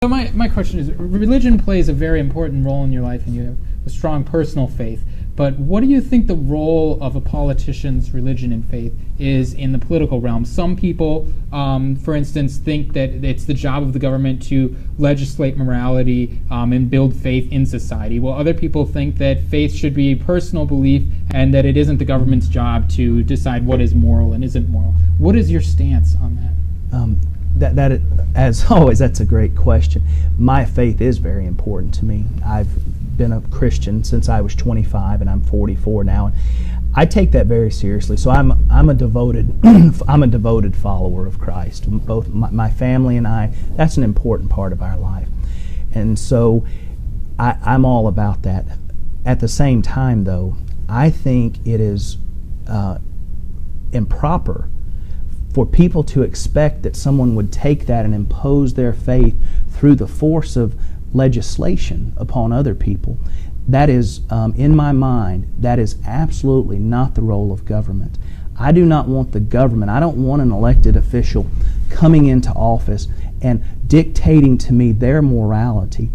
So my question is, religion plays a very important role in your life, and you have a strong personal faith. But what do you think the role of a politician's religion and faith is in the political realm? Some people, for instance, think that it's the job of the government to legislate morality and build faith in society, while other people think that faith should be a personal belief and that it isn't the government's job to decide what is moral and isn't moral. What is your stance on that? As always, that's a great question. My faith is very important to me. I've been a Christian since I was 25, and I'm 44 now. And I take that very seriously. So I'm a devoted I'm a devoted follower of Christ. Both my family and I. That's an important part of our life, and so I'm all about that. At the same time, though, I think it is improper for people to expect that someone would take that and impose their faith through the force of legislation upon other people. That is, in my mind, that is absolutely not the role of government. I do not want the government, I don't want an elected official coming into office and dictating to me their morality.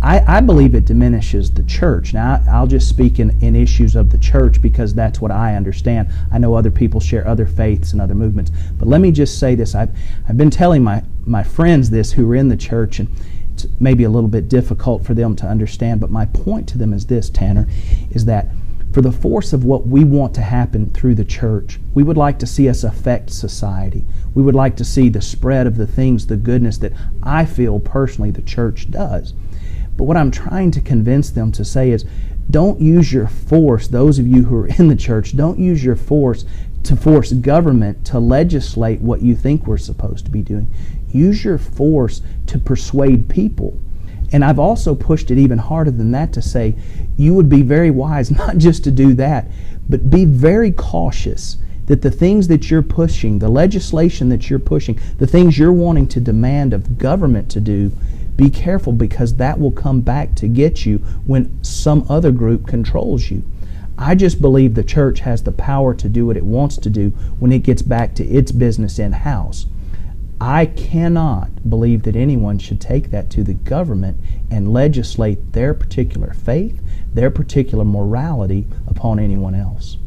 I believe it diminishes the church. Now, I'll just speak in issues of the church because that's what I understand. I know other people share other faiths and other movements. But let me just say this. I've been telling my friends this who are in the church, and it's maybe a little bit difficult for them to understand, but my point to them is this, Tanner, is that for the force of what we want to happen through the church, we would like to see us affect society. We would like to see the spread of the things, the goodness that I feel personally the church does. But what I'm trying to convince them to say is, don't use your force, those of you who are in the church, don't use your force to force government to legislate what you think we're supposed to be doing. Use your force to persuade people. And I've also pushed it even harder than that to say, you would be very wise not just to do that, but be very cautious that the things that you're pushing, the legislation that you're pushing, the things you're wanting to demand of government to do, be careful, because that will come back to get you when some other group controls you. I just believe the church has the power to do what it wants to do when it gets back to its business in-house. I cannot believe that anyone should take that to the government and legislate their particular faith, their particular morality upon anyone else.